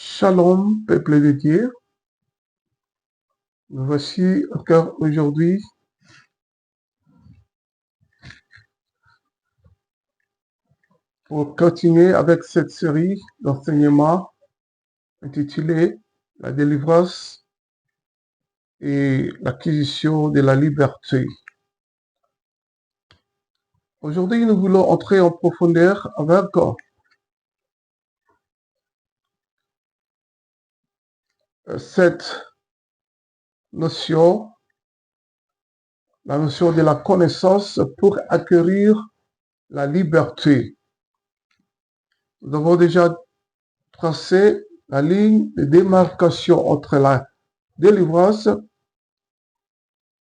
Shalom, peuple de Dieu. Nous voici encore aujourd'hui pour continuer avec cette série d'enseignements intitulée La délivrance et l'acquisition de la liberté. Aujourd'hui, nous voulons entrer en profondeur avec cette notion, la notion de la connaissance pour acquérir la liberté. Nous avons déjà tracé la ligne de démarcation entre la délivrance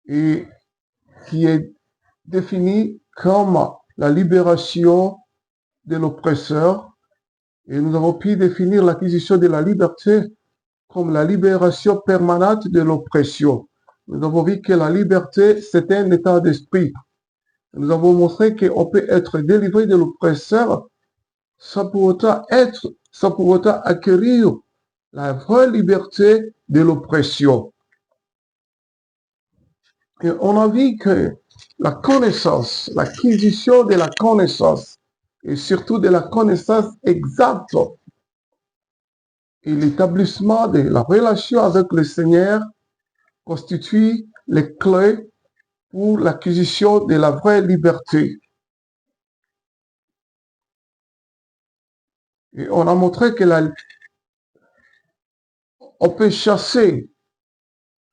et qui est définie comme la libération de l'oppresseur. Et nous avons pu définir l'acquisition de la liberté comme la libération permanente de l'oppression. Nous avons vu que la liberté, c'est un état d'esprit. Nous avons montré qu'on peut être délivré de l'oppresseur sans pour autant acquérir la vraie liberté de l'oppression. Et on a vu que la connaissance, l'acquisition de la connaissance, et surtout de la connaissance exacte, et l'établissement de la relation avec le Seigneur constitue les clés pour l'acquisition de la vraie liberté. Et on a montré que on peut chasser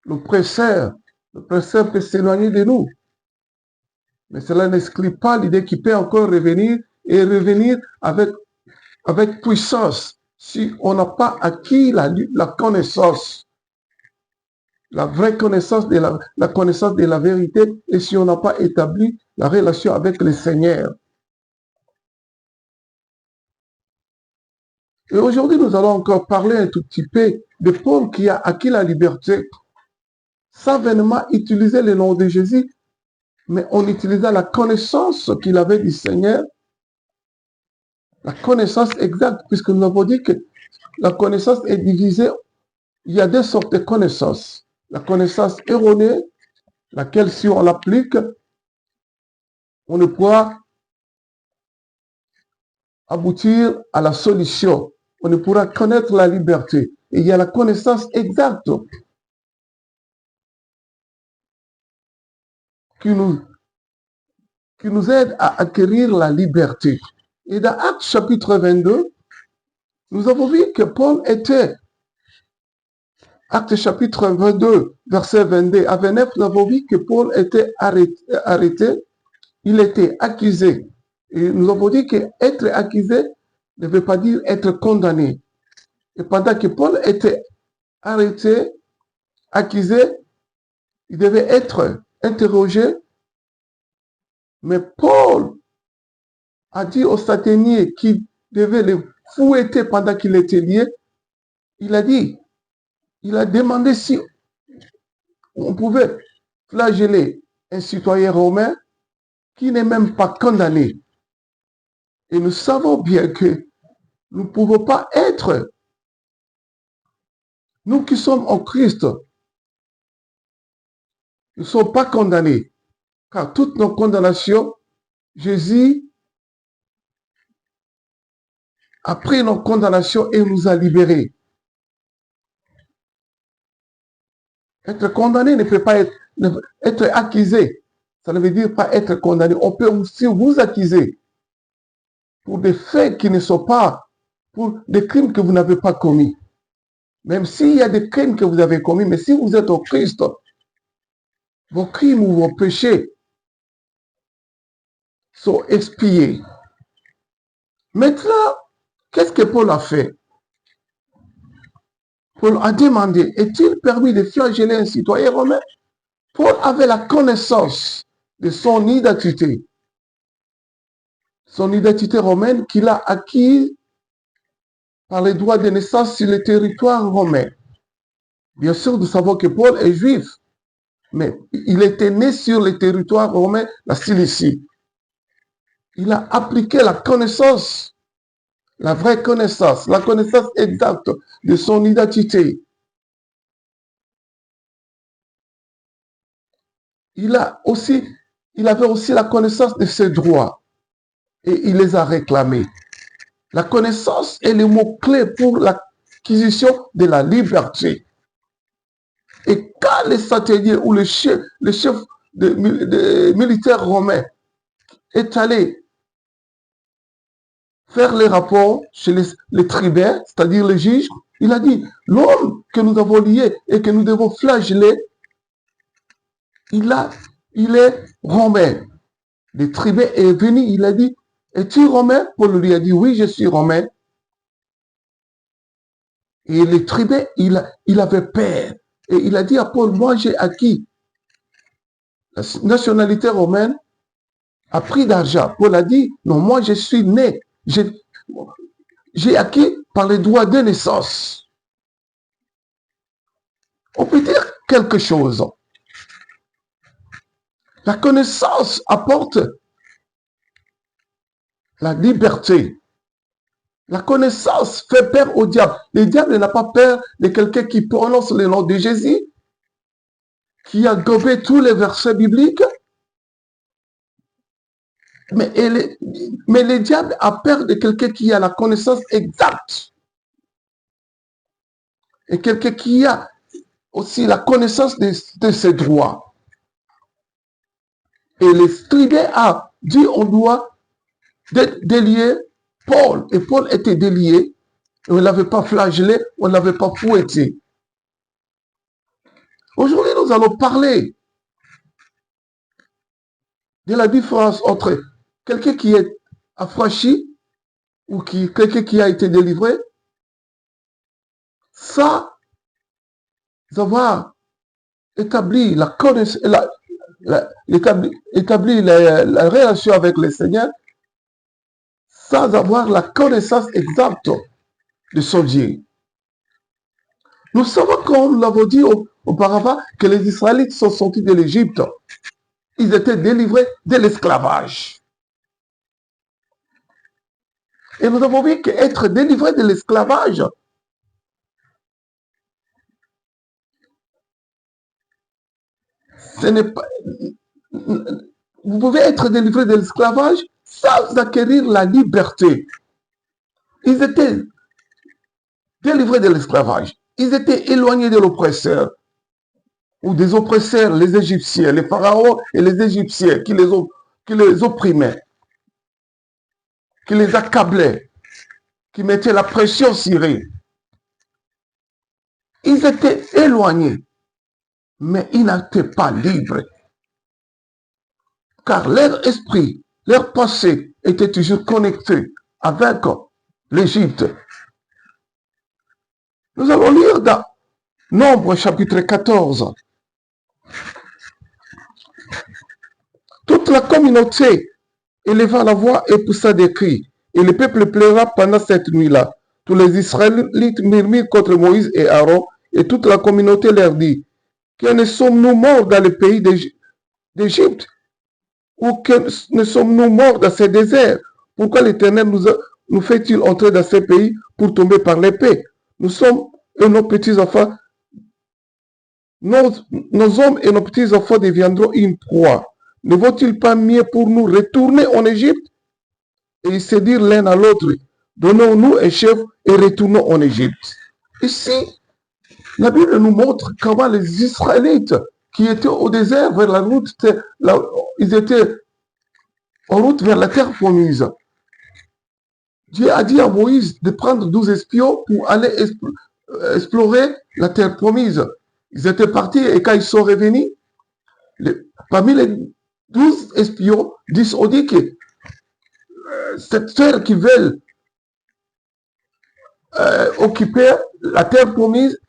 l'oppresseur peut s'éloigner de nous. Mais cela n'exclut pas l'idée qu'il peut encore revenir et revenir avec puissance si on n'a pas acquis la connaissance, la vraie connaissance la connaissance de la vérité et si on n'a pas établi la relation avec le Seigneur. Et aujourd'hui, nous allons encore parler un tout petit peu de Paul qui a acquis la liberté sans vainement utiliser le nom de Jésus, mais on utilisait la connaissance qu'il avait du Seigneur, la connaissance exacte, puisque nous avons dit que la connaissance est divisée. Il y a deux sortes de connaissances. La connaissance erronée, laquelle si on l'applique, on ne pourra aboutir à la solution. On ne pourra connaître la liberté. Et il y a la connaissance exacte qui nous aide à acquérir la liberté. Et dans Actes chapitre 22, nous avons vu que Paul était, Actes chapitre 22, verset 22 à 29, nous avons vu que Paul était arrêté, il était accusé. Et nous avons dit qu'être accusé ne veut pas dire être condamné. Et pendant que Paul était arrêté, accusé, il devait être interrogé. Mais Paul a dit au satanier qui devait le fouetter pendant qu'il était lié, il a demandé si on pouvait flageller un citoyen romain qui n'est même pas condamné. Et nous savons bien que nous ne pouvons pas être, nous qui sommes en Christ, nous ne sommes pas condamnés. Car toutes nos condamnations, Jésus a pris nos condamnations et nous a libérés. Être condamné ne peut pas être accusé. Ça ne veut dire pas être condamné. On peut aussi vous accuser pour des faits qui ne sont pas, pour des crimes que vous n'avez pas commis. Même s'il y a des crimes que vous avez commis, mais si vous êtes au Christ, vos crimes ou vos péchés sont expiés. Maintenant, qu'est-ce que Paul a fait? Paul a demandé, est-il permis de flageller un citoyen romain? Paul avait la connaissance de son identité romaine qu'il a acquise par les droits de naissance sur le territoire romain. Bien sûr, nous savons que Paul est juif, mais il était né sur le territoire romain, la Cilicie. Il a appliqué la connaissance la vraie connaissance, la connaissance exacte de son identité. Il avait aussi la connaissance de ses droits et il les a réclamés. La connaissance est le mot-clé pour l'acquisition de la liberté. Et quand les satellite ou le chef de militaires romains est allé faire les rapports chez les tribunaux, c'est-à-dire les juges, il a dit, l'homme que nous avons lié et que nous devons flageller, il est romain. Le tribun est venu, il a dit, es-tu romain? Paul lui a dit, oui, je suis romain. Et le tribun, il avait peur. Et il a dit à Paul, moi j'ai acquis la nationalité romaine à prix d'argent. Paul a dit, non, moi je suis né, j'ai acquis par les droits de naissance. On peut dire quelque chose. La connaissance apporte la liberté. La connaissance fait peur au diable. Le diable n'a pas peur de quelqu'un qui prononce le nom de Jésus, qui a gobé tous les versets bibliques. Mais le diable a peur de quelqu'un qui a la connaissance exacte. Et quelqu'un qui a aussi la connaissance de ses droits. Et le tribun a dit on doit délier Paul. Et Paul était délié. On ne l'avait pas flagellé, on ne l'avait pas fouetté. Aujourd'hui, nous allons parler de la différence entre quelqu'un qui est affranchi ou quelqu'un qui a été délivré sans avoir établi la connaissance, établi la relation avec le Seigneur, sans avoir la connaissance exacte de son Dieu. Nous savons, comme nous l'avons dit auparavant, que les Israélites sont sortis de l'Égypte. Ils étaient délivrés de l'esclavage. Et nous avons vu qu'être délivré de l'esclavage, ce n'est pas... Vous pouvez être délivré de l'esclavage sans acquérir la liberté. Ils étaient délivrés de l'esclavage. Ils étaient éloignés de l'oppresseur ou des oppresseurs, les Égyptiens, les pharaons et les Égyptiens qui les opprimaient, qui les accablaient, qui mettaient la pression sur eux. Ils étaient éloignés, mais ils n'étaient pas libres. Car leur esprit, leur pensée était toujours connecté avec l'Égypte. Nous allons lire dans Nombre chapitre 14. Toute la communauté éleva la voix et poussa des cris, et le peuple pleura pendant cette nuit-là. Tous les Israélites murmurent contre Moïse et Aaron, et toute la communauté leur dit, que ne sommes-nous morts dans le pays d'Égypte, ou que ne sommes-nous morts dans ces déserts? Pourquoi l'Éternel nous fait-il entrer dans ces pays pour tomber par l'épée? Nous sommes et nos petits-enfants, nos hommes et nos petits-enfants deviendront une proie. Ne vaut-il pas mieux pour nous retourner en Égypte? Et ils se dirent l'un à l'autre, donnons-nous un chef et retournons en Égypte. Ici, la Bible nous montre comment les Israélites qui étaient au désert vers la route, ils étaient en route vers la terre promise. Dieu a dit à Moïse de prendre 12 espions pour aller explorer la terre promise. Ils étaient partis et quand ils sont revenus, parmi les 12 espions, 10 ont dit que cette terre qu'ils veulent occuper, la terre promise,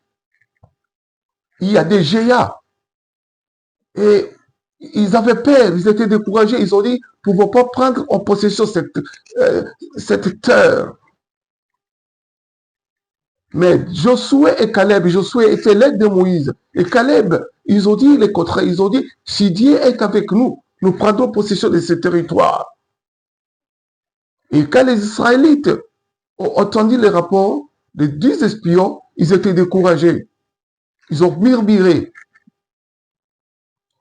il y a des géants. Et ils avaient peur, ils étaient découragés. Ils ont dit, nous ne pouvons pas prendre en possession cette terre. Mais Josué et Caleb, Josué était l'aide de Moïse. Et Caleb, ils ont dit les contraires. Ils ont dit, si Dieu est avec nous, nous prendrons possession de ce territoire. Et quand les Israélites ont entendu les rapports des 10 espions, ils étaient découragés. Ils ont murmuré.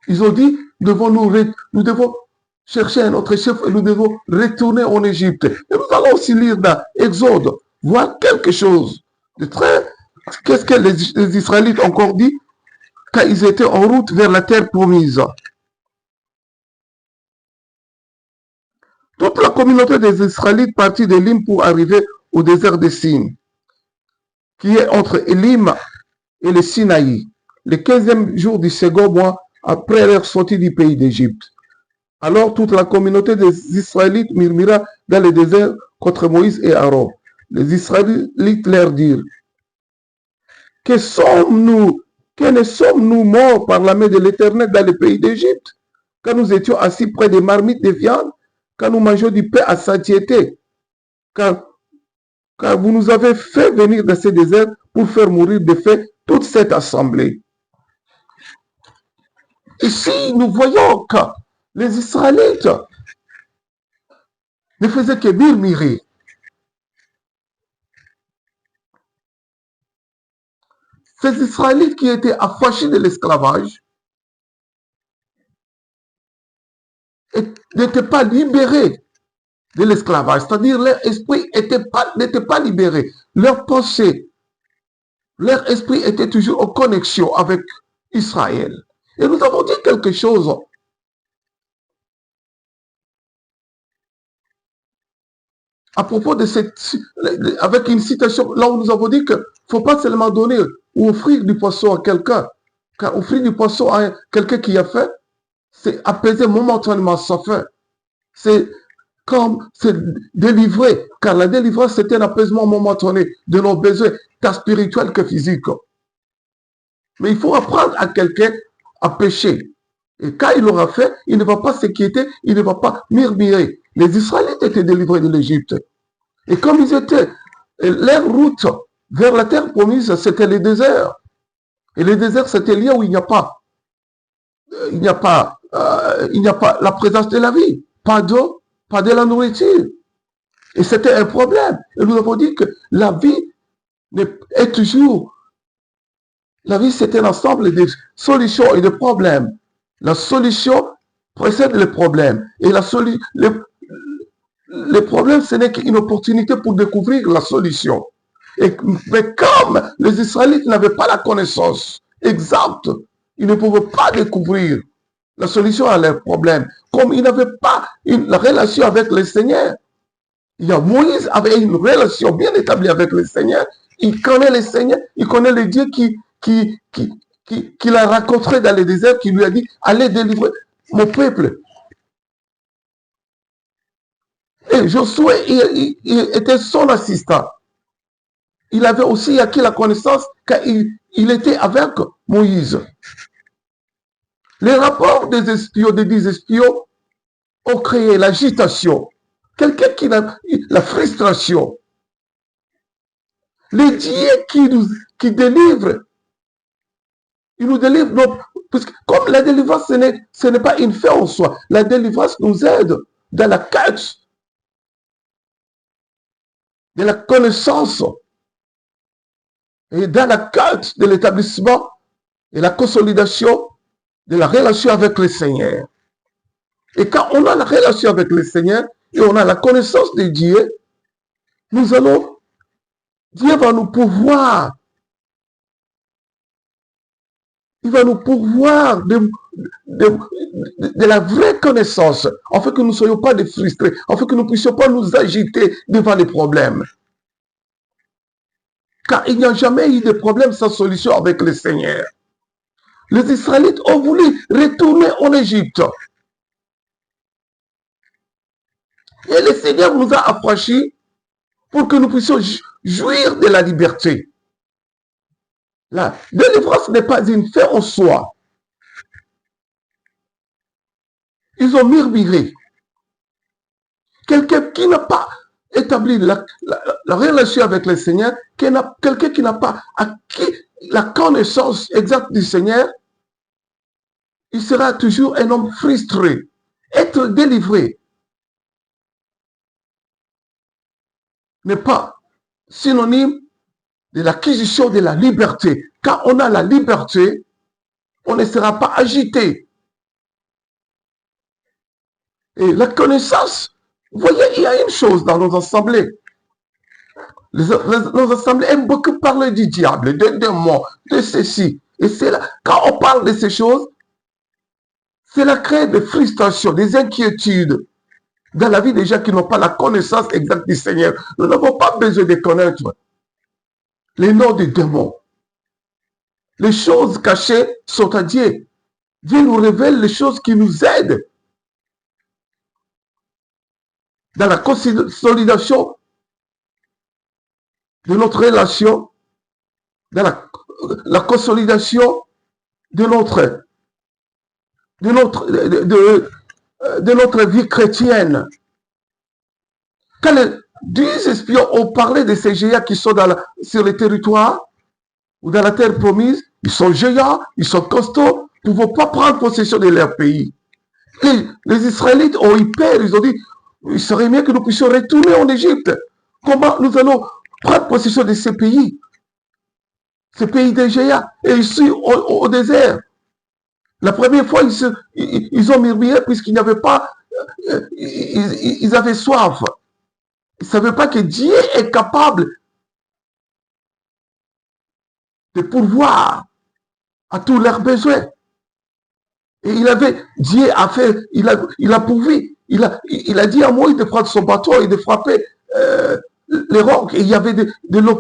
Ils ont dit, nous devons chercher un autre chef et nous devons retourner en Égypte. Et nous allons aussi lire dans Exode, voir quelque chose de très... Qu'est-ce que les Israélites ont encore dit quand ils étaient en route vers la terre promise? Toute la communauté des Israélites partit d'Élim pour arriver au désert de Sin, qui est entre Élim et le Sinaï, le 15e jour du second mois après leur sortie du pays d'Égypte. Alors toute la communauté des Israélites murmura dans le désert contre Moïse et Aaron. Les Israélites leur dirent, que ne sommes-nous morts par la main de l'Éternel dans le pays d'Égypte, quand nous étions assis près des marmites de viande, quand nous mangeons du pain à satiété, car vous nous avez fait venir dans ce désert pour faire mourir de faim toute cette assemblée. Ici, nous voyons que les Israélites ne faisaient que murmurer. Ces Israélites qui étaient affranchis de l'esclavage n'étaient pas libérés de l'esclavage, c'est-à-dire leur esprit n'était pas libéré, leur pensée, leur esprit était toujours en connexion avec Israël. Et nous avons dit quelque chose à propos de avec une citation, là où nous avons dit qu'il ne faut pas seulement donner ou offrir du poisson à quelqu'un, car offrir du poisson à quelqu'un qui a faim, c'est apaiser momentanément sa faim. C'est comme c'est délivrer, car la délivrance, c'est un apaisement momentané de nos besoins, tant spirituels que physiques. Mais il faut apprendre à quelqu'un à pécher. Et quand il l'aura fait, il ne va pas s'inquiéter, il ne va pas murmurer. Les Israélites étaient délivrés de l'Égypte. Et comme ils étaient, leur route vers la terre promise, c'était le désert. Et le désert, c'était lieu où il n'y a pas la présence de la vie, pas d'eau, pas de la nourriture. Et c'était un problème. Et nous avons dit que la vie est toujours, la vie c'est un ensemble de solutions et de problèmes. La solution précède le problème. Et le problème, ce n'est qu'une opportunité pour découvrir la solution. Mais comme les Israélites n'avaient pas la connaissance exacte, ils ne pouvaient pas découvrir la solution à leurs problèmes. Comme ils n'avaient pas la relation avec le Seigneur. Moïse avait une relation bien établie avec le Seigneur. Il connaît le Seigneur, il connaît le Dieu qui l'a rencontré dans le désert, qui lui a dit, allez délivrer mon peuple. Et Josué il était son assistant. Il avait aussi acquis la connaissance quand il était avec Moïse. Les rapports des espions, des 10 espions, ont créé l'agitation. Quelqu'un qui a la frustration. Les dieux qui délivrent, ils nous délivrent. Non, parce que comme la délivrance, ce n'est pas une fin en soi. La délivrance nous aide dans la quête de la connaissance et dans la quête de l'établissement et la consolidation de la relation avec le Seigneur. Et quand on a la relation avec le Seigneur et on a la connaissance de Dieu, Dieu va nous pourvoir. Il va nous pourvoir de la vraie connaissance, afin que nous ne soyons pas des frustrés, afin que nous ne puissions pas nous agiter devant les problèmes. Car il n'y a jamais eu de problème sans solution avec le Seigneur. Les Israélites ont voulu retourner en Égypte. Et le Seigneur nous a affranchis pour que nous puissions jouir de la liberté. La délivrance n'est pas une fin en soi. Ils ont murmuré. Quelqu'un qui n'a pas établi la relation avec le Seigneur, quelqu'un qui n'a pas acquis la connaissance exacte du Seigneur, il sera toujours un homme frustré. Être délivré n'est pas synonyme de l'acquisition de la liberté. Quand on a la liberté, on ne sera pas agité. Et la connaissance, vous voyez, il y a une chose dans nos assemblées. Nos assemblées aiment beaucoup parler du diable, de démons, de ceci. Et c'est là, quand on parle de ces choses, cela crée des frustrations, des inquiétudes dans la vie des gens qui n'ont pas la connaissance exacte du Seigneur. Nous n'avons pas besoin de connaître les noms des démons. Les choses cachées sont à Dieu. Dieu nous révèle les choses qui nous aident dans la consolidation de notre relation, dans la consolidation de notre vie chrétienne. Quand les 10 espions ont parlé de ces géants qui sont sur le territoire ou dans la terre promise, ils sont géants, ils sont costauds, ils ne vont pas prendre possession de leur pays. Les Israélites ont eu peur, ils ont dit, il serait mieux que nous puissions retourner en Égypte. Comment nous allons prendre possession de ces pays des géants, et ici au désert. La première fois, ils ont murmuré puisqu'ils n'avaient pas, ils avaient soif. Ils ne savaient pas que Dieu est capable de pourvoir à tous leurs besoins. Et Dieu a fait, il a pourvu. Il a dit à Moïse de prendre son bateau et de frapper les rocs. Et il y avait de l'eau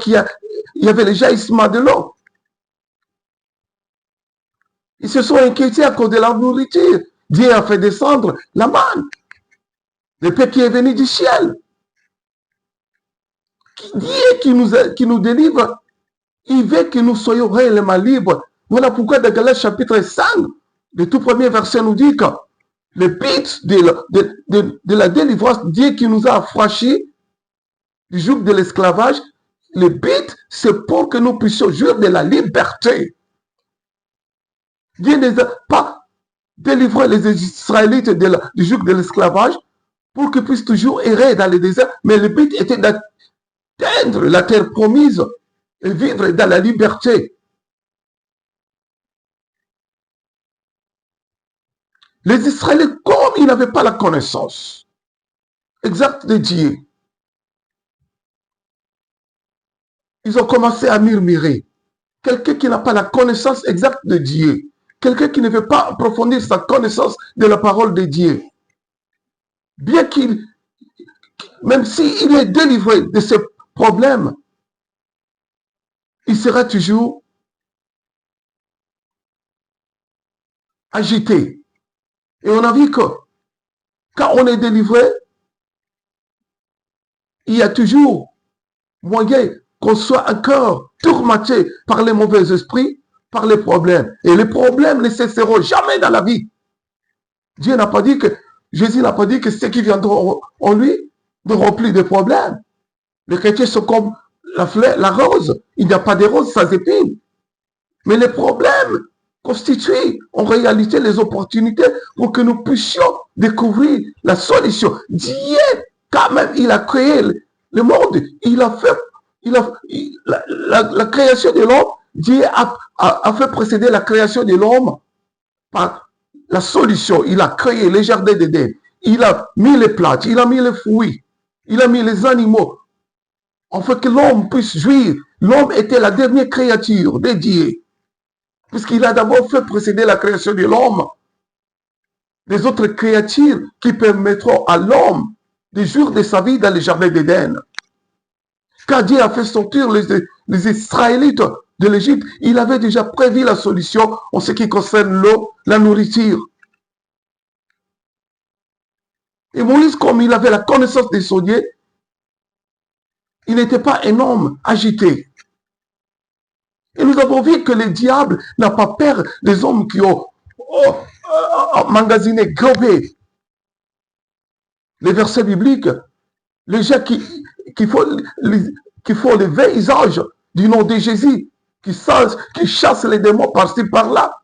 il y avait les jaillissements de l'eau. Ils se sont inquiétés à cause de la nourriture. Dieu a fait descendre la manne. Le paix qui est venu du ciel. Dieu qui nous délivre, il veut que nous soyons réellement libres. Voilà pourquoi dans Galates chapitre 5, le tout premier verset nous dit que le but de la délivrance, Dieu qui nous a affranchis du joug de l'esclavage, le but, c'est pour que nous puissions jouir de la liberté. Dieu ne a pas délivré les Israélites du joug de l'esclavage pour qu'ils puissent toujours errer dans le désert, mais le but était d'atteindre la terre promise et vivre dans la liberté. Les Israélites, comme ils n'avaient pas la connaissance exacte de Dieu, ils ont commencé à murmurer. Quelqu'un qui n'a pas la connaissance exacte de Dieu, quelqu'un qui ne veut pas approfondir sa connaissance de la parole de Dieu, bien même s'il est délivré de ce problème, il sera toujours agité. Et on a vu que quand on est délivré, il y a toujours moyen qu'on soit encore tourmenté par les mauvais esprits, par les problèmes. Et les problèmes ne cesseront jamais dans la vie. Jésus n'a pas dit que ceux qui viendront en lui n'auront plus de problèmes. Les chrétiens sont comme la rose. Il n'y a pas de rose sans épines. Mais les problèmes constituent en réalité les opportunités pour que nous puissions découvrir la solution. Dieu, quand même, il a créé le monde. Il a fait la création de l'homme. Dieu a fait précéder la création de l'homme par la solution. Il a créé les jardins d'Éden. Il a mis les plantes, il a mis les fruits, il a mis les animaux. Afin que l'homme puisse jouir. L'homme était la dernière créature de Dieu. Puisqu'il a d'abord fait précéder la création de l'homme. Les autres créatures qui permettront à l'homme de jouir de sa vie dans les jardins d'Éden. Quand Dieu a fait sortir les Israélites de l'Égypte, il avait déjà prévu la solution en ce qui concerne l'eau, la nourriture. Et Moïse, comme il avait la connaissance de son Dieu, il n'était pas un homme agité. Et nous avons vu que le diable n'a pas peur des hommes qui ont emmagasiné, gobé les versets bibliques, les gens qui font les visages du nom de Jésus, qui chassent les démons par-ci, par-là.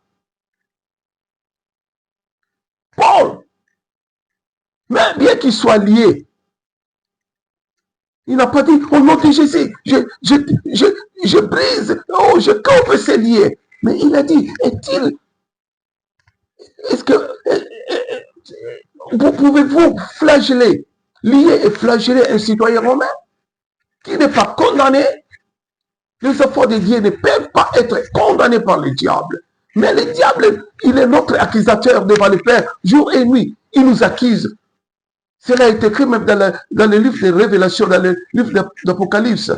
Paul, mais bien qu'il soit lié, Il n'a pas dit, au nom de Jésus, je brise, oh, je coupe ces liens. Mais il a dit, est-ce que vous pouvez-vous flageller, lier et flageller un citoyen romain qui n'est pas condamné? Les enfants de Dieu ne peuvent pas être condamnés par le diable. Mais le diable, il est notre accusateur devant le Père, jour et nuit. Il nous accuse. Cela est écrit même dans le livre de Révélation, dans le livre d'Apocalypse.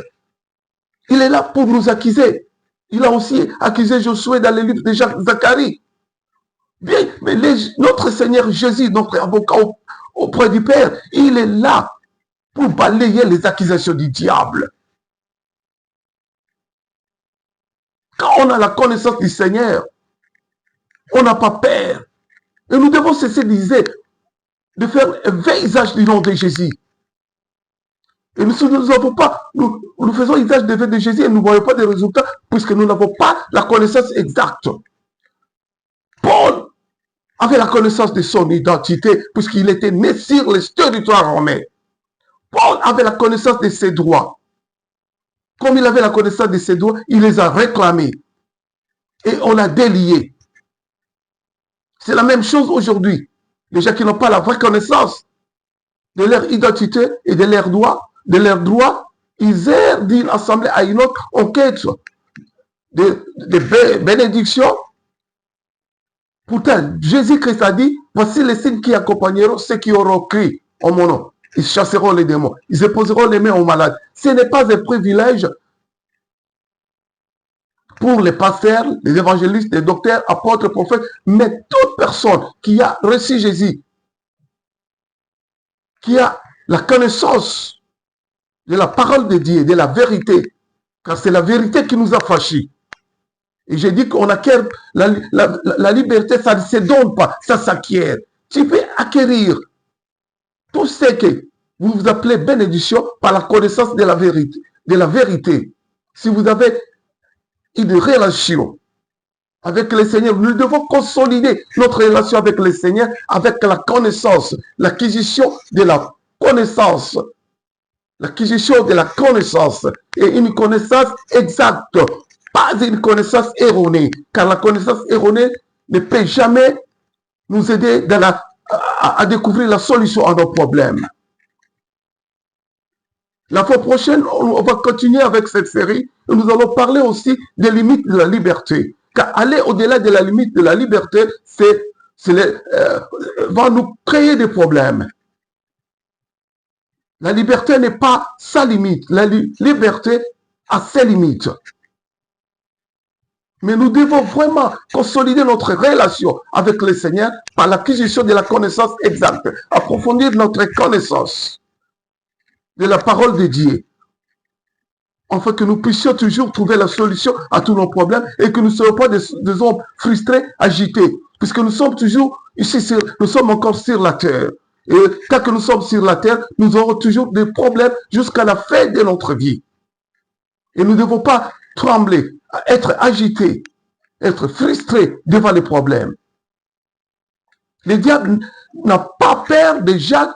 Il est là pour nous accuser. Il a aussi accusé Josué dans le livre de Zacharie. Bien, mais notre Seigneur Jésus, notre avocat auprès du Père, il est là pour balayer les accusations du diable. Quand on a la connaissance du Seigneur, on n'a pas peur. Et nous devons cesser de faire un vain usage du nom de Jésus. Et nous faisons usage du nom de Jésus et nous ne voyons pas de résultats puisque nous n'avons pas la connaissance exacte. Paul avait la connaissance de son identité puisqu'il était né sur le territoire romain. Paul avait la connaissance de ses droits. Comme il avait la connaissance de ses droits, il les a réclamés. Et on l'a délié. C'est la même chose aujourd'hui. Les gens qui n'ont pas la vraie connaissance de leur identité et de leurs droits, ils errent d'une assemblée à une autre en quête de bénédictions. Pourtant, Jésus-Christ a dit, voici les signes qui accompagneront ceux qui auront cru en mon nom. Ils chasseront les démons. Ils imposeront les mains aux malades. Ce n'est pas un privilège pour les pasteurs, les évangélistes, les docteurs, apôtres, prophètes, mais toute personne qui a reçu Jésus, qui a la connaissance de la parole de Dieu, de la vérité, car c'est la vérité qui nous a fâchés. Et j'ai dit qu'on acquiert la liberté, ça ne se donne pas, ça s'acquiert. Tu peux acquérir tout ce que vous vous appelez bénédiction par la connaissance de la vérité. De la vérité. Si vous avez une relation avec le Seigneur, nous devons consolider notre relation avec le Seigneur avec la connaissance, l'acquisition de la connaissance. L'acquisition de la connaissance et une connaissance exacte, pas une connaissance erronée, car la connaissance erronée ne peut jamais nous aider à découvrir la solution à nos problèmes. La fois prochaine, on va continuer avec cette série et nous allons parler aussi des limites de la liberté. Car aller au-delà de la limite de la liberté, va nous créer des problèmes. La liberté n'est pas sa limite. La liberté a ses limites. Mais nous devons vraiment consolider notre relation avec le Seigneur par l'acquisition de la connaissance exacte, approfondir notre connaissance de la parole de Dieu, afin que nous puissions toujours trouver la solution à tous nos problèmes et que nous ne soyons pas des hommes frustrés, agités, puisque nous sommes toujours ici, nous sommes encore sur la terre. Et tant que nous sommes sur la terre, nous aurons toujours des problèmes jusqu'à la fin de notre vie. Et nous ne devons pas trembler, être agités, être frustrés devant les problèmes. Le diable n'a pas peur des gens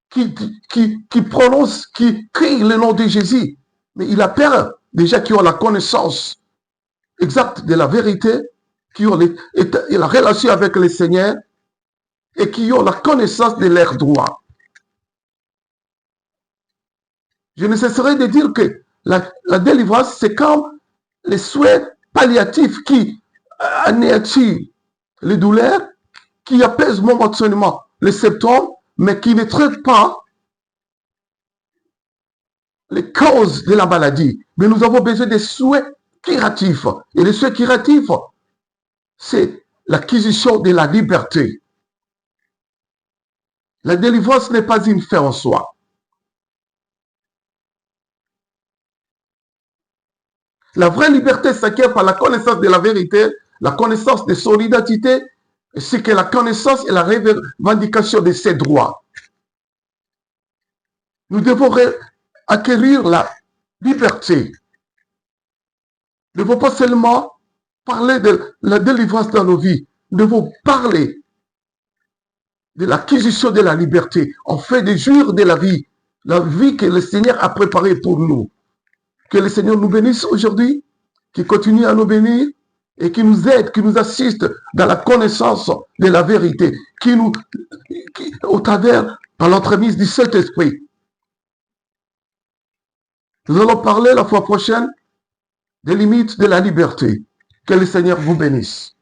qui prononcent, qui crient le nom de Jésus. Mais il a peur des gens qui ont la connaissance exacte de la vérité, qui ont la relation avec le Seigneur et qui ont la connaissance de leurs droits. Je ne cesserai de dire que la délivrance, c'est comme les soins palliatifs qui anéantissent les douleurs, qui apaisent momentanément les symptômes, mais qui ne traitent pas les causes de la maladie. Mais nous avons besoin des soins curatifs. Et les soins curatifs, c'est l'acquisition de la liberté. La délivrance n'est pas une fin en soi. La vraie liberté s'acquiert par la connaissance de la vérité, la connaissance de son identité, c'est que la connaissance et la revendication de ses droits. Nous devons acquérir la liberté. Nous ne devons pas seulement parler de la délivrance dans nos vies, nous devons parler de l'acquisition de la liberté. On fait des jours de la vie, la vie que le Seigneur a préparée pour nous. Que le Seigneur nous bénisse aujourd'hui, qui continue à nous bénir et qui nous aide, qui nous assiste dans la connaissance de la vérité, au travers, par l'entremise du Saint-Esprit. Nous allons parler la fois prochaine des limites de la liberté. Que le Seigneur vous bénisse.